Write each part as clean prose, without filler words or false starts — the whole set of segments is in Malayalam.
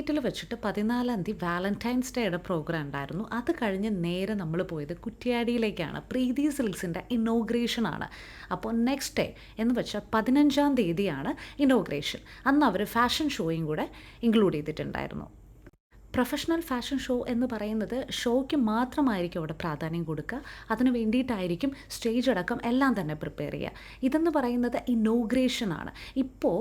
കാലിക്കറ്റിൽ വെച്ചിട്ട് 14-ാം തീയതി വാലന്റൈൻസ് ഡേയുടെ പ്രോഗ്രാം ഉണ്ടായിരുന്നു. അത് കഴിഞ്ഞ് നേരെ നമ്മൾ പോയത് കുറ്റ്യാടിയിലേക്കാണ്. പ്രീതി സിൽക്സിൻ്റെ ഇനോഗ്രേഷനാണ്. അപ്പോൾ നെക്സ്റ്റ് ഡേ എന്ന് വെച്ചാൽ 15-ാം തീയതിയാണ് ഇനോഗ്രേഷൻ. അന്ന് അവർ ഫാഷൻ ഷോയും കൂടെ ഇൻക്ലൂഡ് ചെയ്തിട്ടുണ്ടായിരുന്നു. പ്രൊഫഷണൽ ഫാഷൻ ഷോ എന്ന് പറയുന്നത് ഷോയ്ക്ക് മാത്രമായിരിക്കും അവിടെ പ്രാധാന്യം കൊടുക്കുക. അതിന് വേണ്ടിയിട്ടായിരിക്കും സ്റ്റേജ് അടക്കം എല്ലാം തന്നെ പ്രിപ്പയർ ചെയ്യുക. ഇതെന്ന് പറയുന്നത് ഇനോഗ്രേഷനാണ്. ഇപ്പോൾ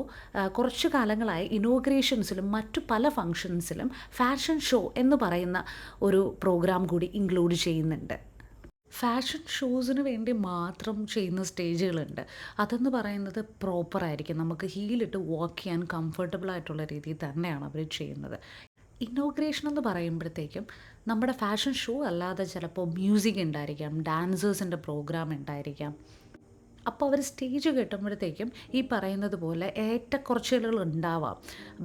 കുറച്ച് കാലങ്ങളായി ഇനോഗ്രേഷൻസിലും മറ്റു പല ഫങ്ഷൻസിലും ഫാഷൻ ഷോ എന്ന് പറയുന്ന ഒരു പ്രോഗ്രാം കൂടി ഇൻക്ലൂഡ് ചെയ്യുന്നുണ്ട്. ഫാഷൻ ഷോസിന് വേണ്ടി മാത്രം ചെയ്യുന്ന സ്റ്റേജുകളുണ്ട്. അതെന്ന് പറയുന്നത് പ്രോപ്പറായിരിക്കും. നമുക്ക് ഹീലിട്ട് വാക്ക് ചെയ്യാൻ കംഫർട്ടബിളായിട്ടുള്ള രീതിയിൽ തന്നെയാണ് അവർ ചെയ്യുന്നത്. ഇനോഗ്രേഷൻ എന്ന് പറയുമ്പോഴത്തേക്കും നമ്മുടെ ഫാഷൻ ഷോ അല്ലാതെ ചിലപ്പോൾ മ്യൂസിക് ഉണ്ടായിരിക്കാം, ഡാൻസേഴ്സിൻ്റെ പ്രോഗ്രാം ഉണ്ടായിരിക്കാം. അപ്പോൾ അവർ സ്റ്റേജ് കെട്ടുമ്പോഴത്തേക്കും ഈ പറയുന്നത് പോലെ ഏറ്റക്കുറച്ചിലുകൾ ഉണ്ടാവാം.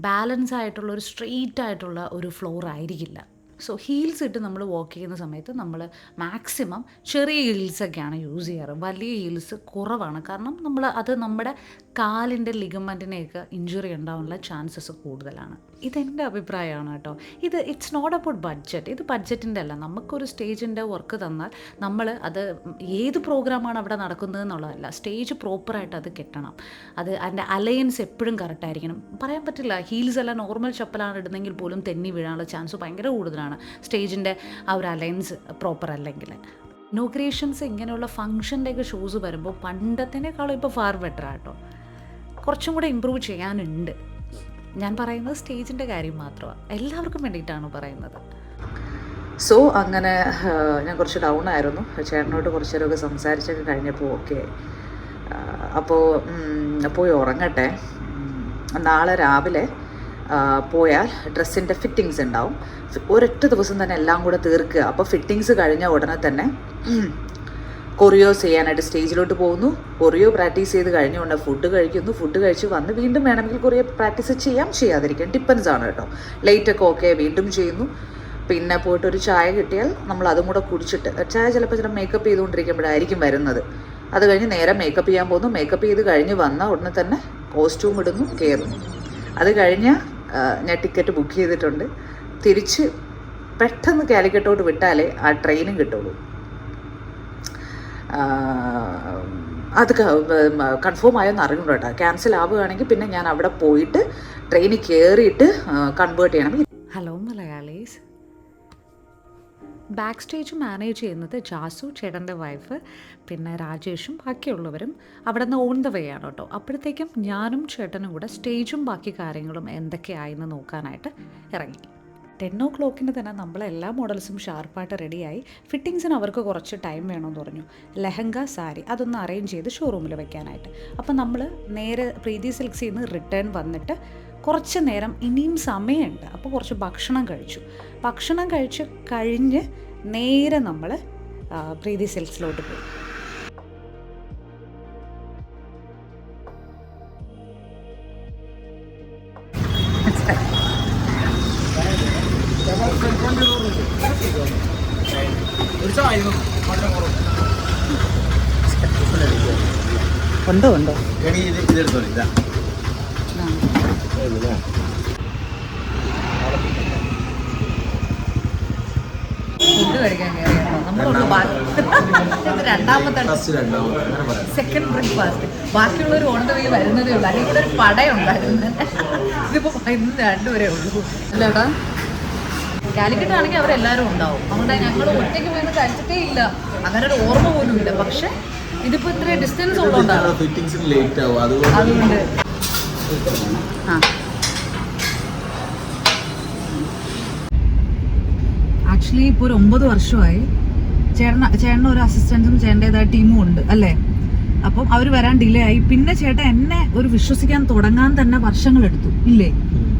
ബാലൻസ് ആയിട്ടുള്ള ഒരു സ്ട്രെയിറ്റ് ആയിട്ടുള്ള ഒരു ഫ്ലോർ ആയിരിക്കില്ല. സോ ഹീൽസ് ഇട്ട് നമ്മൾ വാക്ക് ചെയ്യുന്ന സമയത്ത് നമ്മൾ മാക്സിമം ചെറിയ ഹീൽസൊക്കെയാണ് യൂസ് ചെയ്യാറ്. വലിയ ഹീൽസ് കുറവാണ്. കാരണം അത് നമ്മുടെ കാലിൻ്റെ ലിഗമെൻറ്റിനെയൊക്കെ ഇഞ്ചുറി ഉണ്ടാവാനുള്ള ചാൻസസ് കൂടുതലാണ്. ഇതെൻ്റെ അഭിപ്രായമാണ് കേട്ടോ. It's not about budget. ഇത് ബഡ്ജറ്റിൻ്റെ അല്ല. നമുക്കൊരു സ്റ്റേജിൻ്റെ വർക്ക് തന്നാൽ നമ്മൾ അത് ഏത് പ്രോഗ്രാമാണ് അവിടെ നടക്കുന്നത് എന്നുള്ളതല്ല, സ്റ്റേജ് പ്രോപ്പറായിട്ട് അത് കെട്ടണം. അതിൻ്റെ അലയൻസ് എപ്പോഴും കറക്റ്റായിരിക്കണം. പറയാൻ പറ്റില്ല. ഹീൽസ് എല്ലാം നോർമൽ ചപ്പലാണ് ഇടുന്നെങ്കിൽ പോലും തെന്നി വീഴാനുള്ള ചാൻസ് ഭയങ്കര കൂടുതലാണ് സ്റ്റേജിൻ്റെ ആ ഒരു അലയൻസ് പ്രോപ്പർ അല്ലെങ്കിൽ. ഇനോഗ്രേഷൻസ് ഇങ്ങനെയുള്ള ഫങ്ഷൻ്റെയൊക്കെ ഷോസ് വരുമ്പോൾ പണ്ടത്തേക്കാളും ഇപ്പോൾ ഫാർ ബെറ്റർ ആട്ടോ. കുറച്ചും കൂടെ ഇമ്പ്രൂവ് ചെയ്യാനുണ്ട്. ഞാൻ പറയുന്നത് സ്റ്റേജിൻ്റെ കാര്യം മാത്രമാണ്, എല്ലാവർക്കും വേണ്ടിയിട്ടാണ് പറയുന്നത്. സോ അങ്ങനെ ഞാൻ കുറച്ച് ഡൗൺ ആയിരുന്നു. ചേട്ടനോട് കുറച്ച് നേരമൊക്കെ സംസാരിച്ചൊക്കെ കഴിഞ്ഞപ്പോൾ ഓക്കെ. അപ്പോൾ പോയി ഉറങ്ങട്ടെ. നാളെ രാവിലെ പോയാൽ ഡ്രസ്സിൻ്റെ ഫിറ്റിങ്സ് ഉണ്ടാവും. ഒരൊറ്റ ദിവസം തന്നെ എല്ലാം കൂടെ തീർക്കുക. അപ്പോൾ ഫിറ്റിങ്സ് കഴിഞ്ഞ ഉടനെ തന്നെ കൊറിയോസ് ചെയ്യാനായിട്ട് സ്റ്റേജിലോട്ട് പോകുന്നു. കൊറിയോ പ്രാക്ടീസ് ചെയ്ത് കഴിഞ്ഞുകൊണ്ട് ഫുഡ് കഴിക്കുന്നു. ഫുഡ് കഴിച്ച് വന്ന് വീണ്ടും വേണമെങ്കിൽ കൊറിയോ പ്രാക്ടീസ് ചെയ്യാതിരിക്കാം, ഡിപ്പെൻസ് ആണ് കേട്ടോ. ലേറ്റൊക്കെ ഓക്കെ വീണ്ടും ചെയ്യുന്നു. പിന്നെ പോയിട്ട് ഒരു ചായ കിട്ടിയാൽ നമ്മൾ അതും കൂടെ കുടിച്ചിട്ട്, ചായ ചിലപ്പോൾ മേക്കപ്പ് ചെയ്തുകൊണ്ടിരിക്കുമ്പോഴായിരിക്കും വരുന്നത്. അത് കഴിഞ്ഞ് നേരെ മേക്കപ്പ് ചെയ്യാൻ പോകുന്നു. മേക്കപ്പ് ചെയ്ത് കഴിഞ്ഞ് വന്ന ഉടനെ തന്നെ കോസ്റ്റ്യൂം ഇടുന്നു, കയറുന്നു. അത് കഴിഞ്ഞ് ഞാൻ ടിക്കറ്റ് ബുക്ക് ചെയ്തിട്ടുണ്ട്. തിരിച്ച് പെട്ടെന്ന് കാലിക്കറ്റോട്ട് വിട്ടാലേ ആ ട്രെയിനും കിട്ടുള്ളൂ. അത് കൺഫേം ആയെന്ന് അറിഞ്ഞു കേട്ടോ. ക്യാൻസൽ ആവുകയാണെങ്കിൽ പിന്നെ ഞാൻ അവിടെ പോയിട്ട് ട്രെയിനിൽ കയറിയിട്ട് കൺവേർട്ട് ചെയ്യണം. Hello Malayalees. Back stage manage ചെയ്യുന്നത് ജാസു, ചേട്ടൻ്റെ വൈഫ്, പിന്നെ രാജേഷും ബാക്കിയുള്ളവരും അവിടെ നിന്ന് ഓൺ ദ വേ ആണ് കേട്ടോ. അപ്പോഴത്തേക്കും ഞാനും ചേട്ടനും കൂടെ സ്റ്റേജും ബാക്കി കാര്യങ്ങളും എന്തൊക്കെയായെന്ന് നോക്കാനായിട്ട് ഇറങ്ങി. 10 o'clock തന്നെ നമ്മളെല്ലാ മോഡൽസും ഷാർപ്പായിട്ട് റെഡിയായി. ഫിറ്റിങ്സിന് അവർക്ക് കുറച്ച് ടൈം വേണമെന്ന് പറഞ്ഞു. ലെഹങ്ക, സാരി അതൊന്ന് അറേഞ്ച് ചെയ്ത് ഷോറൂമിൽ വെക്കാനായിട്ട്. അപ്പോൾ നമ്മൾ നേരെ പ്രീതി സിൽക്സിൽ നിന്ന് റിട്ടേൺ വന്നിട്ട് കുറച്ച് നേരം ഇനിയും സമയമുണ്ട്. അപ്പോൾ കുറച്ച് ഭക്ഷണം കഴിച്ച് കഴിഞ്ഞ് നേരെ നമ്മൾ പ്രീതി സിൽക്സിലോട്ട് പോയി. ഉണ്ടോ ഫുഡ് കഴിക്കാൻ കയറിയാണോ നമ്മളുള്ള രണ്ടാമത്തെ സെക്കൻഡ് ബ്രേക്ക്ഫാസ്റ്റ്. ബാക്കിയുള്ളവർ ഓണത്തവയിൽ വരുന്നതേ ഉള്ളൂ. അല്ലെങ്കിൽ ഇവിടെ ഒരു പടയുണ്ടായിരുന്നു. ഇതിപ്പോൾ ഇന്ന് രണ്ടുപേരേ ഉള്ളൂ അല്ലേടാ. കാലിക്കറ്റ് ആണെങ്കിൽ അവരെല്ലാവരും ഉണ്ടാവും. അതുകൊണ്ട് ഞങ്ങൾ ഒറ്റയ്ക്ക് പോയി കഴിച്ചിട്ടേ ഇല്ല, അങ്ങനെ ഒരു ഓർമ്മ പോലും ഇല്ല. പക്ഷെ ഇതിപ്പോൾ ഇത്ര ഡിസ്റ്റൻസ് ഉള്ളതുകൊണ്ടാണ്. അതുകൊണ്ട് ആക്ച്വലി ഇപ്പോൾ ഒരു 9 വർഷമായി ചേട്ടന് ഒരു അസിസ്റ്റൻസും ചേട്ടൻ്റെതായ ടീമും ഉണ്ട് അല്ലേ. അപ്പം അവർ വരാൻ ഡിലേ ആയി. പിന്നെ ചേട്ടൻ എന്നെ ഒരു വിശ്വസിക്കാൻ തുടങ്ങാൻ തന്നെ വർഷങ്ങളെടുത്തു ഇല്ലേ.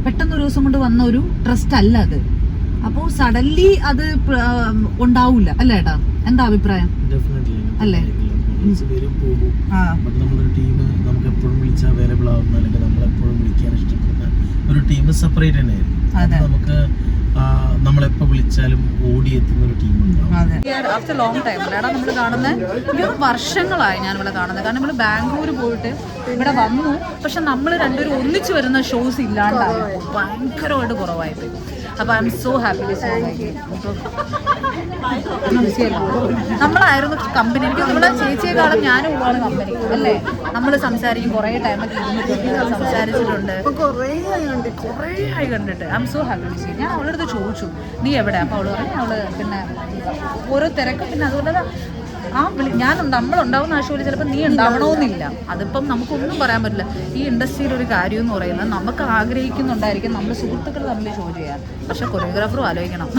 പെട്ടെന്ന് ഒരു ദിവസം കൊണ്ട് വന്ന ഒരു ട്രസ്റ്റ് അല്ല അത്. അപ്പോൾ സഡൻലി അത് ഉണ്ടാവൂല അല്ലേ ഏട്ടാ, എന്താ അഭിപ്രായം അല്ലേ? നമ്മളൊരു ടീം നമുക്ക് എപ്പോഴും വിളിച്ചാൽ അവൈലബിൾ ആവുന്ന, അല്ലെങ്കിൽ നമ്മളെപ്പോഴും വിളിക്കാൻ ഇഷ്ടപ്പെടുന്ന ഒരു ടീം സെപ്പറേറ്റ് തന്നെയായിരിക്കും. നമുക്ക് നമ്മളെപ്പോൾ വിളിച്ചാലും ഓടിയെത്തുന്ന ഒരു ടീമുണ്ടാവും. ആഫ്റ്റർ ലോങ് ടൈം അല്ലേടാ നമ്മൾ കാണുന്നത്. ഒരു വർഷങ്ങളായി ഞാനിവിടെ കാണുന്നത്. കാരണം നമ്മൾ ബാംഗ്ലൂർ പോയിട്ട് ഇവിടെ വന്നു, പക്ഷെ നമ്മൾ രണ്ടുപേരും ഒന്നിച്ച് വരുന്ന ഷോസ് ഇല്ലാണ്ടായി, ഭയങ്കരമായിട്ട് കുറവായിപ്പോയി. അപ്പോൾ I M so happy to see നമ്മളായിരുന്നു കമ്പനി. എനിക്ക് നമ്മളെ ചേച്ചിയെക്കാളും ഞാനും ഉള്ളതാണ് കമ്പനി അല്ലേ. നമ്മൾ സംസാരിക്കും, കുറേ ടൈമൊക്കെ ഇരുന്നിട്ടുണ്ട്, സംസാരിച്ചിട്ടുണ്ട്, കുറേ ആയി കണ്ടിട്ട്. I M so happy to see. ഞാൻ അവളുടെ അടുത്ത് ചോദിച്ചു നീ എവിടെ, അപ്പോൾ അവൾ പറഞ്ഞു അവള് പിന്നെ ഓരോ തിരക്കും, പിന്നെ അതുപോലെ നമ്മളുണ്ടാവുന്ന ആ ഷോയിൽ ചിലപ്പോൾ നീ ഉണ്ടാവണമെന്നില്ല. അതിപ്പം നമുക്കൊന്നും പറയാൻ പറ്റില്ല. ഈ ഇൻഡസ്ട്രിയിൽ ഒരു കാര്യം എന്ന് പറയുന്നത് നമുക്ക് ആഗ്രഹിക്കുന്നുണ്ടായിരിക്കും നമ്മൾ സുഹൃത്തുക്കൾ തമ്മിൽ ഷോ ചെയ്യാൻ, പക്ഷെ കൊറിയോഗ്രാഫറും ആലോചിക്കണം.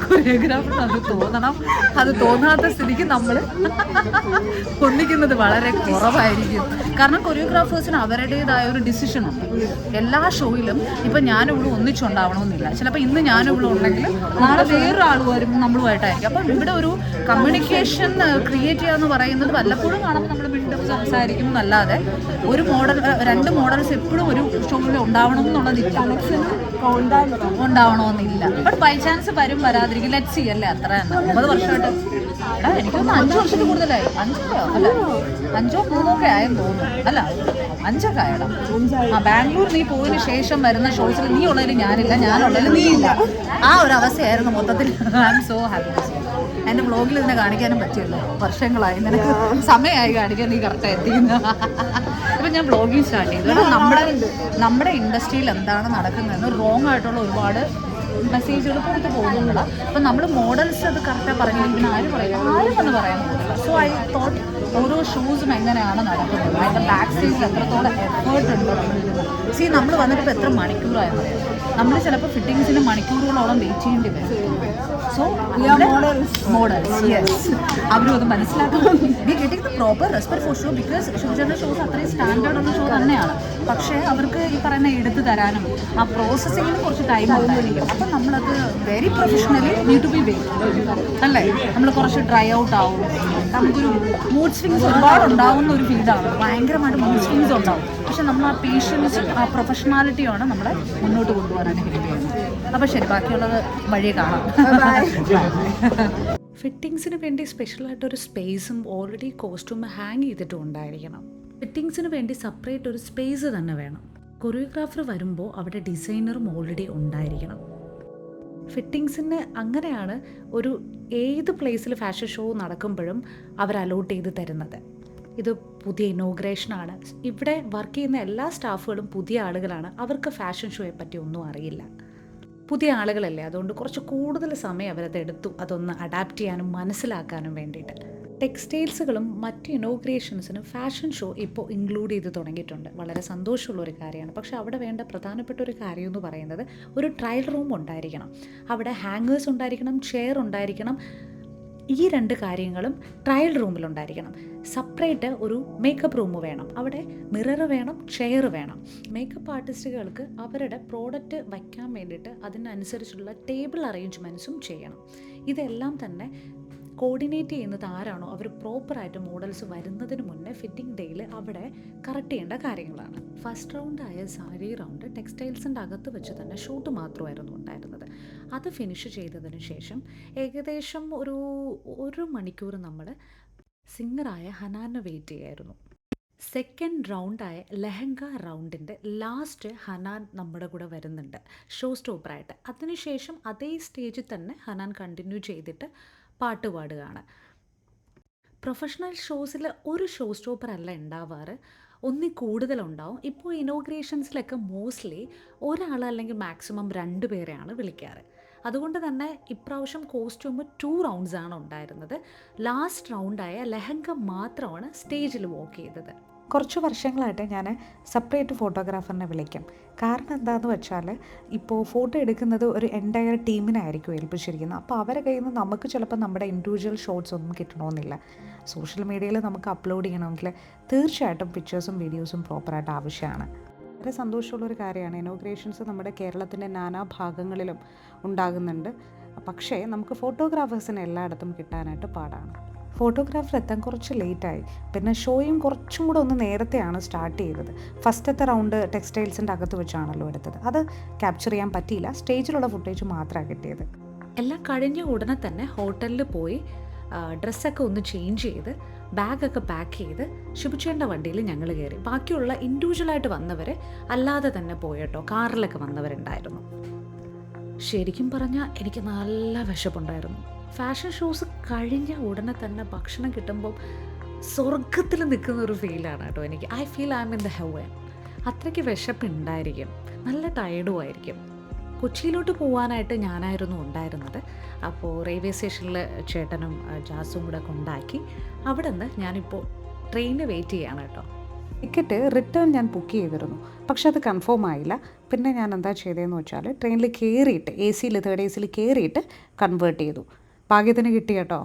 കൊറിയോഗ്രാഫറിന് അത് തോന്നണം. അത് തോന്നാത്ത സ്ഥിതിക്ക് നമ്മൾ ഒന്നിക്കുന്നത് വളരെ കുറവായിരിക്കും. കാരണം കൊറിയോഗ്രാഫേഴ്സിന് അവരുടേതായ ഒരു ഡിസിഷനുണ്ട് എല്ലാ ഷോയിലും. ഇപ്പം ഞാനും ഇവിടെ ഒന്നിച്ചുണ്ടാവണമെന്നില്ല. ചിലപ്പോൾ ഇന്ന് ഞാനും ഇവിടെ ഉണ്ടെങ്കിൽ നാളെ വേറൊരാൾ വരും നമ്മളുമായിട്ടായിരിക്കും. അപ്പം ഇവിടെ ഒരു കമ്മ്യൂണിക്കേഷൻ ക്രിയേറ്റ് ചെയ്യുക എന്ന് പറയുന്നത് വല്ലപ്പോഴും കാണുമ്പോൾ നമ്മൾ വീണ്ടും സംസാരിക്കും എന്നല്ലാതെ ഒരു മോഡൽ, രണ്ട് മോഡൽസ് എപ്പോഴും ഒരു ഷോയിൽ ഉണ്ടാവണം എന്നുള്ളതില്ല, ഉണ്ടാവണമെന്നില്ല. ബട്ട് ബൈ ചാൻസ് വരും, വരാതിരിക്കും. ലെറ്റ് സി അല്ലേ. അത്ര തന്നെ 9 വർഷമായിട്ട് എനിക്കൊന്ന് 5 വർഷത്തിൽ കൂടുതലായി. 5 3 ഒക്കെ ആയെന്ന് തോന്നുന്നു. അല്ല 5 ആയടാ. ബാംഗ്ലൂർ നീ പോയതിന് ശേഷം വരുന്ന ഷോസിൽ നീ ഉള്ളതിൽ ഞാനില്ല, ഞാനുള്ളതിൽ നീ ഇല്ല. ആ ഒരു അവസ്ഥയായിരുന്നു മൊത്തത്തിൽ. I M so happy to see. എൻ്റെ വ്ളോഗിൽ ഇതിനെ കാണിക്കാനും പറ്റിയല്ലോ. വർഷങ്ങളായി, നിനക്ക് സമയമായി കാണിക്കാൻ, നീ കറക്റ്റ് എത്തിക്കുന്ന. ഇപ്പം ഞാൻ വ്ളോഗിങ് സ്റ്റാർട്ട് ചെയ്തു. നമ്മുടെ ഇൻഡസ്ട്രിയിൽ എന്താണ് നടക്കുന്നതെന്ന് റോങ് ആയിട്ടുള്ള ഒരുപാട് മെസ്സേജുകൾ പുറത്ത് പോകുന്നുണ്ട്. അപ്പം നമ്മൾ മോഡൽസ് അത് കറക്റ്റായി പറഞ്ഞില്ലെങ്കിൽ ആരും വന്ന് പറയാൻ പറ്റില്ല. സോ ഐ തോട്ട് ഓരോ ഷൂസും എങ്ങനെയാണ് നടക്കുന്നത്, അതിൻ്റെ ബാക്ക് സ്റ്റേജിൽ എത്രത്തോളം എഫേർട്ട് ഉണ്ട്. നമ്മൾ വന്നിട്ട് ഇപ്പോൾ എത്ര മണിക്കൂറായി പറയാം. നമ്മൾ ചിലപ്പോൾ ഫിറ്റിങ്സിന് മണിക്കൂറുകളോളം വെയിറ്റ് ചെയ്യേണ്ടി വരും. സോ മോഡൽസ് യെസ്, അവരും അത് മനസ്സിലാക്കണം. We getting the proper respect for show, because ഷൂജറിൻ്റെ ഷോസ് അത്രയും സ്റ്റാൻഡേർഡ് ഉള്ള ഷോ തന്നെയാണ്. പക്ഷേ അവർക്ക് ഈ പറയുന്ന എടുത്തു തരാനും ആ പ്രോസസ്സിങ്ങിന് കുറച്ച് ടൈം ഉണ്ടായിരിക്കും. അപ്പം നമ്മളത് very professionally need to be wait അല്ലേ. നമ്മൾ കുറച്ച് ഡ്രൈ ഔട്ട് ആവും, നമുക്കൊരു മൂഡ് സ്വിങ്സ് ഒരുപാട് ഉണ്ടാവുന്ന ഒരു ഫീൽഡാണ്. ഭയങ്കരമായിട്ട് മൂഡ് സ്വിങ്സ് ഉണ്ടാവും. പക്ഷെ നമ്മൾ ആ പേഷ്യൻസും ആ പ്രൊഫഷണാലിറ്റിയാണ് നമ്മളെ മുന്നോട്ട് കൊണ്ടുപോകാനായിട്ട് ഹെൽപ്പ് ചെയ്യുന്നത്. അപ്പോൾ ശരി, ബാക്കിയുള്ളത് വഴിയെ കാണാം. ഫിറ്റിങ്സിന് വേണ്ടി സ്പെഷ്യലായിട്ടൊരു സ്പേസും ഓൾറെഡി കോസ്റ്റ്യൂം ഹാങ് ചെയ്തിട്ടും ഉണ്ടായിരിക്കണം. ഫിറ്റിങ്സിന് വേണ്ടി സെപ്പറേറ്റ് ഒരു സ്പേസ് തന്നെ വേണം. കൊറിയോഗ്രാഫർ വരുമ്പോൾ അവിടെ ഡിസൈനറും ഓൾറെഡി ഉണ്ടായിരിക്കണം. ഫിറ്റിങ്സിന് അങ്ങനെയാണ് ഒരു ഏത് പ്ലേസിൽ ഫാഷൻ ഷോ നടക്കുമ്പോഴും അവർ അലോട്ട് ചെയ്ത് തരുന്നത്. ഇത് പുതിയ ഇനോഗ്രേഷനാണ്. ഇവിടെ വർക്ക് ചെയ്യുന്ന എല്ലാ സ്റ്റാഫുകളും പുതിയ ആളുകളാണ്. അവർക്ക് ഫാഷൻ ഷോയെ പറ്റി ഒന്നും അറിയില്ല. പുതിയ ആളുകളല്ലേ, അതുകൊണ്ട് കുറച്ച് കൂടുതൽ സമയം അവരത് എടുത്തു അതൊന്ന് അഡാപ്റ്റ് ചെയ്യാനും മനസ്സിലാക്കാനും വേണ്ടിയിട്ട്. ടെക്സ്റ്റൈൽസുകളും മറ്റ് ഇനോഗ്രേഷൻസിനും ഫാഷൻ ഷോ ഇപ്പോൾ ഇൻക്ലൂഡ് ചെയ്ത് തുടങ്ങിയിട്ടുണ്ട്. വളരെ സന്തോഷമുള്ളൊരു കാര്യമാണ്. പക്ഷേ അവിടെ വേണ്ട പ്രധാനപ്പെട്ട ഒരു കാര്യം എന്ന് പറയുന്നത് ഒരു ട്രയൽ റൂം ഉണ്ടായിരിക്കണം. അവിടെ ഹാങ്ങേഴ്സ് ഉണ്ടായിരിക്കണം, ചെയർ ഉണ്ടായിരിക്കണം. ഈ 2 കാര്യങ്ങളും ട്രയൽ റൂമിലുണ്ടായിരിക്കണം. സെപ്പറേറ്റ് ഒരു മേക്കപ്പ് റൂം വേണം. അവിടെ മിറർ വേണം, ചെയർ വേണം. മേക്കപ്പ് ആർട്ടിസ്റ്റുകൾക്ക് അവരുടെ പ്രോഡക്റ്റ് വയ്ക്കാൻ വേണ്ടിയിട്ട് അതിനനുസരിച്ചുള്ള ടേബിൾ അറേഞ്ച്മെൻറ്റ്സും ചെയ്യണം. ഇതെല്ലാം തന്നെ കോർഡിനേറ്റ് ചെയ്യുന്നത് ആരാണോ അവർ പ്രോപ്പറായിട്ട് മോഡൽസ് വരുന്നതിന് മുന്നേ ഫിറ്റിംഗ് ഡേയിൽ അവിടെ കറക്റ്റ് ചെയ്യേണ്ട കാര്യങ്ങളാണ്. ഫസ്റ്റ് റൗണ്ടായ സാരി റൗണ്ട് ടെക്സ്റ്റൈൽസിൻ്റെ അകത്ത് വെച്ച് തന്നെ ഷൂട്ട് മാത്രമായിരുന്നു ഉണ്ടായിരുന്നത്. അത് ഫിനിഷ് ചെയ്തതിന് ശേഷം ഏകദേശം ഒരു മണിക്കൂർ നമ്മൾ സിംഗറായ ഹനാനെ വെയിറ്റ് ചെയ്യായിരുന്നു. സെക്കൻഡ് റൗണ്ടായ ലെഹങ്ക റൗണ്ടിൻ്റെ ലാസ്റ്റ് ഹനാൻ നമ്മുടെ കൂടെ വരുന്നുണ്ട് ഷോ സ്റ്റോപ്പറായിട്ട്. അതിനുശേഷം അതേ സ്റ്റേജിൽ തന്നെ ഹനാൻ കണ്ടിന്യൂ ചെയ്തിട്ട് പാട്ട് പാടുകയാണ്. പ്രൊഫഷണൽ ഷോസിൽ ഒരു ഷോ സ്റ്റോപ്പർ അല്ല ഉണ്ടാവാറ്, ഒന്നിൽ കൂടുതലുണ്ടാവും. ഇപ്പോൾ ഇനോഗ്രേഷൻസിലൊക്കെ മോസ്റ്റ്ലി ഒരാൾ അല്ലെങ്കിൽ മാക്സിമം 2 പേരെയാണ് വിളിക്കാറ്. അതുകൊണ്ട് തന്നെ ഇപ്രാവശ്യം കോസ്റ്റ്യൂം 2 റൗണ്ട്സാണ് ഉണ്ടായിരുന്നത്. ലാസ്റ്റ് റൗണ്ടായ ലെഹങ്ക മാത്രമാണ് സ്റ്റേജിൽ വാക്ക് ചെയ്തത്. കുറച്ച് വർഷങ്ങളായിട്ട് ഞാൻ സെപ്പറേറ്റ് ഫോട്ടോഗ്രാഫറിനെ വിളിക്കും. കാരണം എന്താണെന്ന് വെച്ചാൽ ഇപ്പോൾ ഫോട്ടോ എടുക്കുന്നത് ഒരു എൻറ്റയർ ടീമിനായിരിക്കും ഏൽപ്പിച്ചിരിക്കുന്നത്. അപ്പോൾ അവരെ കയ്യിൽ നിന്ന് നമുക്ക് ചിലപ്പോൾ നമ്മുടെ ഇൻഡിവിജ്വൽ ഷോട്ട്സ് ഒന്നും കിട്ടണമെന്നില്ല. സോഷ്യൽ മീഡിയയിൽ നമുക്ക് അപ്ലോഡ് ചെയ്യണമെങ്കിൽ തീർച്ചയായിട്ടും പിക്ചേഴ്സും വീഡിയോസും പ്രോപ്പറായിട്ട് ആവശ്യമാണ്. വളരെ സന്തോഷമുള്ളൊരു കാര്യമാണ്. ഇനോഗ്രേഷൻസ് നമ്മുടെ കേരളത്തിൻ്റെ നാനാ ഭാഗങ്ങളിലും ഉണ്ടാകുന്നുണ്ട്. പക്ഷേ നമുക്ക് ഫോട്ടോഗ്രാഫേഴ്സിനെ എല്ലായിടത്തും കിട്ടാനായിട്ട് പാടാണ്. ഫോട്ടോഗ്രാഫർ എത്താൻ കുറച്ച് ലേറ്റായി. പിന്നെ ഷോയും കുറച്ചും കൂടെ ഒന്ന് നേരത്തെയാണ് സ്റ്റാർട്ട് ചെയ്തത്. ഫസ്റ്റത്തെ റൗണ്ട് ടെക്സ്റ്റൈൽസിൻ്റെ അകത്ത് വെച്ചാണല്ലോ എടുത്തത്. അത് ക്യാപ്ചർ ചെയ്യാൻ പറ്റിയില്ല. സ്റ്റേജിലുള്ള ഫുട്ടേജ് മാത്രമാണ് കിട്ടിയത്. എല്ലാം കഴിഞ്ഞ ഉടനെ തന്നെ ഹോട്ടലിൽ പോയി ഡ്രസ്സൊക്കെ ഒന്ന് ചേഞ്ച് ചെയ്ത് ബാഗൊക്കെ പാക്ക് ചെയ്ത് ശിബുച്ചേൻ്റെ വണ്ടിയിൽ ഞങ്ങൾ കയറി. ബാക്കിയുള്ള ഇൻഡിവിജ്വലായിട്ട് വന്നവർ അല്ലാതെ തന്നെ പോയിട്ടോ, കാറിലൊക്കെ വന്നവരുണ്ടായിരുന്നു. ശരിക്കും പറഞ്ഞാൽ എനിക്ക് നല്ല വിശപ്പുണ്ടായിരുന്നു. ഫാഷൻ ഷോസ് കഴിഞ്ഞ ഉടനെ തന്നെ ഭക്ഷണം കിട്ടുമ്പോൾ സ്വർഗത്തിൽ നിൽക്കുന്ന ഒരു ഫീലാണ് കേട്ടോ എനിക്ക്. I feel I M in the heaven. അത്രയ്ക്ക് വിശപ്പുണ്ടായിരിക്കും, നല്ല ടയർഡും ആയിരിക്കും. കൊച്ചിയിലോട്ട് പോകാനായിട്ട് ഞാനായിരുന്നു ഉണ്ടായിരുന്നത്. അപ്പോൾ റെയിൽവേ സ്റ്റേഷനിൽ ചേട്ടനും ജാസും കൂടെ കൊണ്ടാക്കി. അവിടെ നിന്ന് ഞാനിപ്പോൾ ട്രെയിനിന് വെയിറ്റ് ചെയ്യാണ് കേട്ടോ. ടിക്കറ്റ് റിട്ടേൺ ഞാൻ ബുക്ക് ചെയ്തിരുന്നു, പക്ഷെ അത് കൺഫേം ആയില്ല. പിന്നെ ഞാൻ എന്താ ചെയ്തതെന്ന് വെച്ചാൽ ട്രെയിനിൽ കയറിയിട്ട് തേർഡ് എ സിയിൽ കയറിയിട്ട് കൺവേർട്ട് ചെയ്തു. ഭാഗ്യത്തിന് കിട്ടി കേട്ടോ.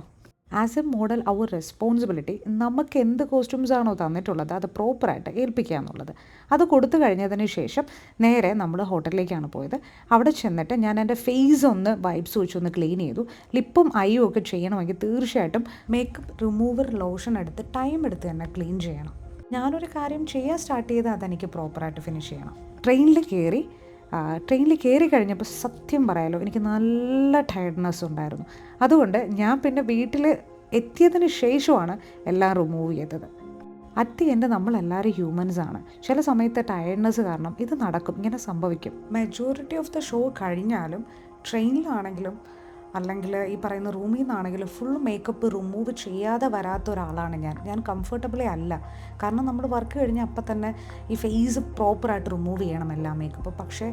As a model our responsibility നമുക്ക് എന്ത് കോസ്റ്റ്യൂംസ് ആണോ തന്നിട്ടുള്ളത് അത് പ്രോപ്പറായിട്ട് ഏൽപ്പിക്കുക എന്നുള്ളത്. അത് കൊടുത്തു കഴിഞ്ഞതിന് ശേഷം നേരെ നമ്മൾ ഹോട്ടലിലേക്കാണ് പോയത്. അവിടെ ചെന്നിട്ട് ഞാൻ എൻ്റെ ഫേസ് ഒന്ന് വൈബ്സ് വെച്ചൊന്ന് ക്ലീൻ ചെയ്തു. ലിപ്പും ഐയും ഒക്കെ ചെയ്യണമെങ്കിൽ തീർച്ചയായിട്ടും മേക്കപ്പ് റിമൂവർ ലോഷൻ എടുത്ത് ടൈം എടുത്ത് തന്നെ ക്ലീൻ ചെയ്യണം. ഞാനൊരു കാര്യം ചെയ്യാൻ സ്റ്റാർട്ട് ചെയ്താൽ അതെനിക്ക് പ്രോപ്പറായിട്ട് ഫിനിഷ് ചെയ്യണം. ട്രെയിനിൽ കയറി കഴിഞ്ഞപ്പോൾ സത്യം പറയാലോ എനിക്ക് നല്ല ടയർഡ്നെസ് ഉണ്ടായിരുന്നു. അതുകൊണ്ട് ഞാൻ പിന്നെ വീട്ടിൽ എത്തിയതിന് ശേഷമാണ് എല്ലാം റിമൂവ് ചെയ്തത്. അറ്റ് ദി എൻഡ് നമ്മളെല്ലാവരും ഹ്യൂമൻസാണ്. ചില സമയത്ത് ടയർഡ്നെസ് കാരണം ഇത് നടക്കും, ഇങ്ങനെ സംഭവിക്കും. മെജോറിറ്റി ഓഫ് ദ ഷോ കഴിഞ്ഞാലും ട്രെയിനിലാണെങ്കിലും അല്ലെങ്കിൽ ഈ പറയുന്ന റൂമിൽ നിന്നാണെങ്കിലും ഫുൾ മേക്കപ്പ് റിമൂവ് ചെയ്യാതെ വരാത്ത ഒരാളാണ് ഞാൻ കംഫർട്ടബിളേ അല്ല. കാരണം നമ്മൾ വർക്ക് കഴിഞ്ഞാൽ അപ്പം തന്നെ ഈ ഫേസ് പ്രോപ്പറായിട്ട് റിമൂവ് ചെയ്യണം എല്ലാ മേക്കപ്പ്. പക്ഷേ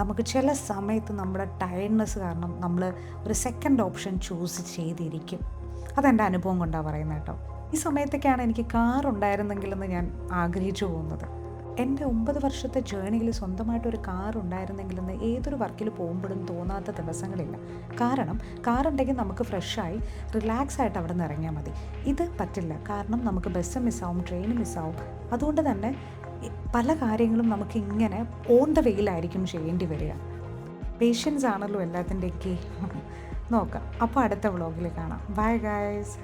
നമുക്ക് ചില സമയത്ത് നമ്മുടെ ടയർഡ്നെസ് കാരണം നമ്മൾ ഒരു സെക്കൻഡ് ഓപ്ഷൻ ചൂസ് ചെയ്തിരിക്കും. അതെൻ്റെ അനുഭവം കൊണ്ടാണ് പറയുന്നത് കേട്ടോ. ഈ സമയത്തൊക്കെയാണ് എനിക്ക് കാർ ഉണ്ടായിരുന്നെങ്കിലെന്ന് ഞാൻ ആഗ്രഹിച്ചു പോകുന്നത്. എൻ്റെ 9 വർഷത്തെ ജേണിയിൽ സ്വന്തമായിട്ടൊരു കാർ ഉണ്ടായിരുന്നെങ്കിലെന്ന് ഏതൊരു വർക്കിൽ പോകുമ്പോഴും തോന്നാത്ത ദിവസങ്ങളില്ല. കാരണം കാറുണ്ടെങ്കിൽ നമുക്ക് ഫ്രഷായി റിലാക്സ് ആയിട്ട് അവിടെ നിന്ന് ഇറങ്ങിയാൽ മതി. ഇത് പറ്റില്ല. കാരണം നമുക്ക് ബസ് മിസ്സാവും, ട്രെയിൻ മിസ്സാവും. അതുകൊണ്ട് തന്നെ പല കാര്യങ്ങളും നമുക്ക് ഇങ്ങനെ ഓൺ ദ വെയിലായിരിക്കും ചെയ്യേണ്ടി വരിക. പേഷ്യൻസ് ആണല്ലോ എല്ലാത്തിൻ്റെയൊക്കെ. നോക്കാം. അപ്പോൾ അടുത്ത വ്ളോഗിൽ കാണാം. Bye guys.